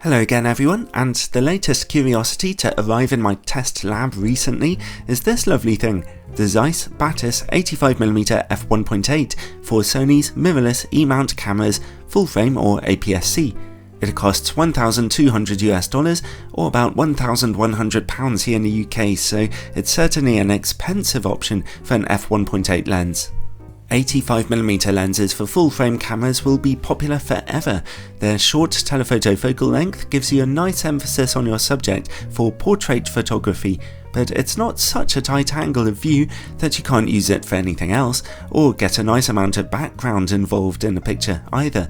Hello again everyone, and the latest curiosity to arrive in my test lab recently is this lovely thing, the Zeiss Batis 85mm f1.8 for Sony's mirrorless E-mount cameras, full frame or APS-C. It costs $1,200 or about £1,100 here in the UK, so it's certainly an expensive option for an f1.8 lens. 85mm lenses for full-frame cameras will be popular forever. Their short telephoto focal length gives you a nice emphasis on your subject for portrait photography, but it's not such a tight angle of view that you can't use it for anything else, or get a nice amount of background involved in the picture either.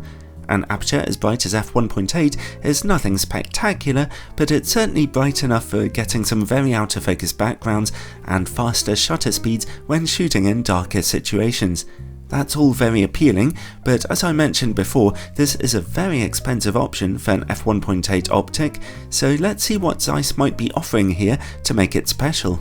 An aperture as bright as f1.8 is nothing spectacular, but it's certainly bright enough for getting some very out of focus backgrounds and faster shutter speeds when shooting in darker situations. That's all very appealing, but as I mentioned before, this is a very expensive option for an f1.8 optic, so let's see what Zeiss might be offering here to make it special.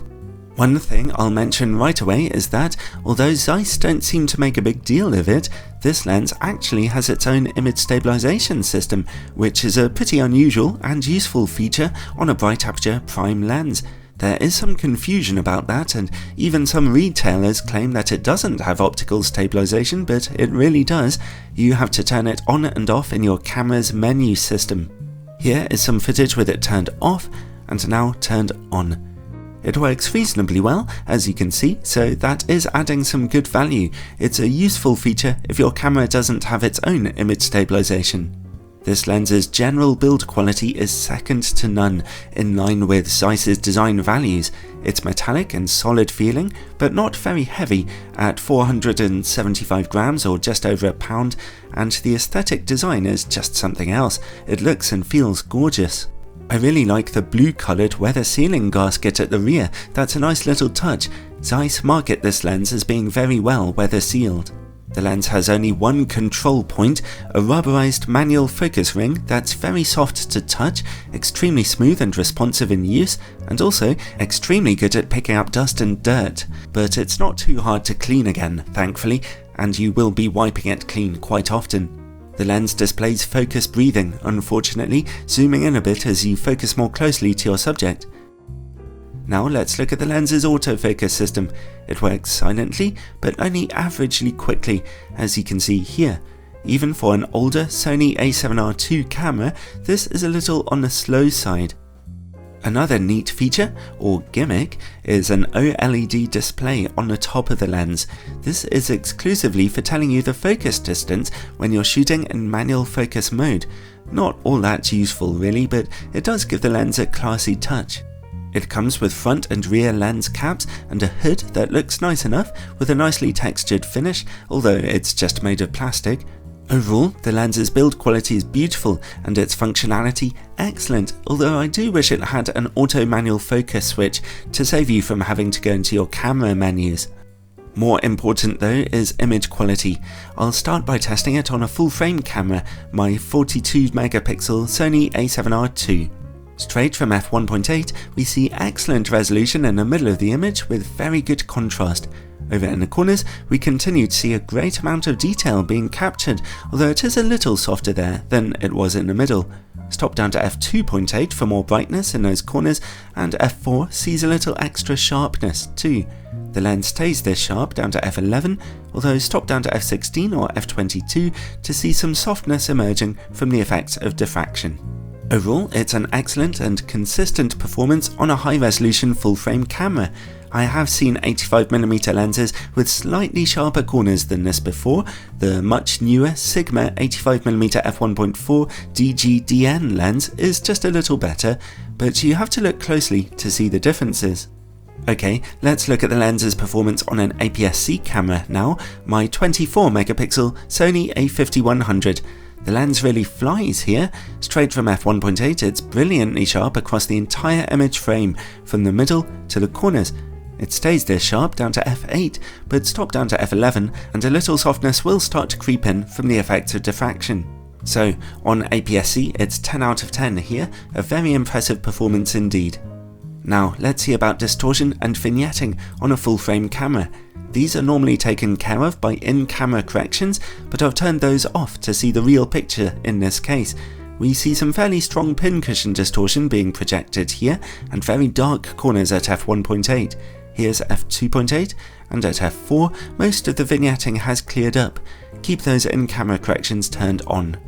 One thing I'll mention right away is that, although Zeiss don't seem to make a big deal of it, this lens actually has its own image stabilization system, which is a pretty unusual and useful feature on a bright aperture prime lens. There is some confusion about that, and even some retailers claim that it doesn't have optical stabilization, but it really does. You have to turn it on and off in your camera's menu system. Here is some footage with it turned off and now turned on. It works reasonably well, as you can see, so that is adding some good value. It's a useful feature if your camera doesn't have its own image stabilization. This lens's general build quality is second to none, in line with Zeiss's design values. It's metallic and solid feeling, but not very heavy at 475 grams or just over a pound, and the aesthetic design is just something else. It looks and feels gorgeous. I really like the blue-coloured weather sealing gasket at the rear. That's a nice little touch. Zeiss market this lens as being very well weather sealed. The lens has only one control point, a rubberized manual focus ring that's very soft to touch, extremely smooth and responsive in use, and also extremely good at picking up dust and dirt. But it's not too hard to clean again, thankfully, and you will be wiping it clean quite often. The lens displays focus breathing, unfortunately, zooming in a bit as you focus more closely to your subject. Now let's look at the lens's autofocus system. It works silently, but only averagely quickly, as you can see here. Even for an older Sony a7R II camera, this is a little on the slow side. Another neat feature, or gimmick, is an OLED display on the top of the lens. This is exclusively for telling you the focus distance when you're shooting in manual focus mode. Not all that useful really, but it does give the lens a classy touch. It comes with front and rear lens caps and a hood that looks nice enough with a nicely textured finish, although it's just made of plastic. Overall, the lens's build quality is beautiful and its functionality excellent, although I do wish it had an auto manual focus switch to save you from having to go into your camera menus. More important though is image quality. I'll start by testing it on a full frame camera, my 42MP Sony a7R II. Straight from f1.8, we see excellent resolution in the middle of the image with very good contrast. Over in the corners, we continue to see a great amount of detail being captured, although it is a little softer there than it was in the middle. Stop down to f2.8 for more brightness in those corners, and f4 sees a little extra sharpness too. The lens stays this sharp down to f11, although stop down to f16 or f22 to see some softness emerging from the effects of diffraction. Overall, it's an excellent and consistent performance on a high-resolution full-frame camera. I have seen 85mm lenses with slightly sharper corners than this before. The much newer Sigma 85mm f1.4 DG-DN lens is just a little better, but you have to look closely to see the differences. Okay, let's look at the lens's performance on an APS-C camera now, my 24MP Sony a5100. The lens really flies here. Straight from f1.8, it's brilliantly sharp across the entire image frame, from the middle to the corners. It stays this sharp down to f8, but stop down to f11 and a little softness will start to creep in from the effects of diffraction. So, on APS-C, it's 10 out of 10 here, a very impressive performance indeed. Now, let's see about distortion and vignetting on a full-frame camera. These are normally taken care of by in-camera corrections, but I've turned those off to see the real picture in this case. We see some fairly strong pincushion distortion being projected here, and very dark corners at f1.8. Here's f2.8, and at f4, most of the vignetting has cleared up. Keep those in-camera corrections turned on.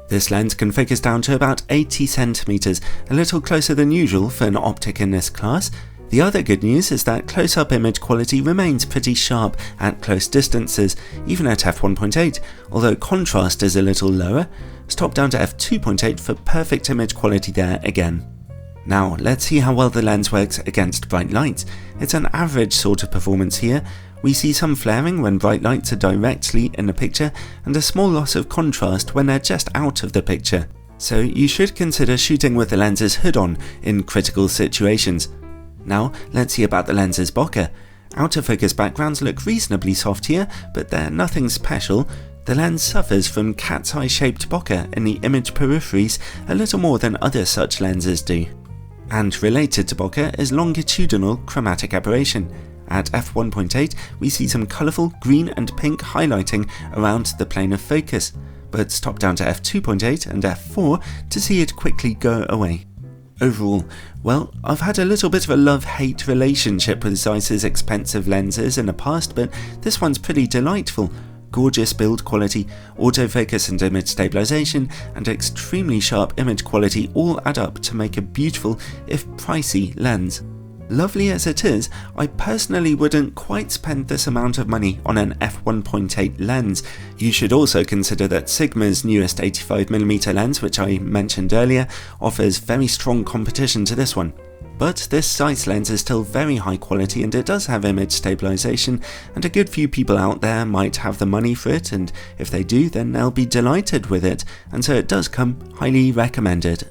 This lens can focus down to about 80 cm, a little closer than usual for an optic in this class. The other good news is that close-up image quality remains pretty sharp at close distances, even at f1.8, although contrast is a little lower. Stop down to f2.8 for perfect image quality there again. Now let's see how well the lens works against bright lights. It's an average sort of performance here. We see some flaring when bright lights are directly in the picture, and a small loss of contrast when they're just out of the picture. So you should consider shooting with the lens's hood on in critical situations. Now let's see about the lens's bokeh. Out of focus backgrounds look reasonably soft here, but they're nothing special. The lens suffers from cat's eye shaped bokeh in the image peripheries a little more than other such lenses do. And related to bokeh is longitudinal chromatic aberration. At f1.8 we see some colourful green and pink highlighting around the plane of focus, but stop down to f2.8 and f4 to see it quickly go away. Overall, well, I've had a little bit of a love-hate relationship with Zeiss's expensive lenses in the past, but this one's pretty delightful. Gorgeous build quality, autofocus and image stabilization, and extremely sharp image quality all add up to make a beautiful, if pricey, lens. Lovely as it is, I personally wouldn't quite spend this amount of money on an f1.8 lens. You should also consider that Sigma's newest 85mm lens, which I mentioned earlier, offers very strong competition to this one. But this Zeiss lens is still very high quality, and it does have image stabilization, and a good few people out there might have the money for it, and if they do then they'll be delighted with it, and so it does come highly recommended.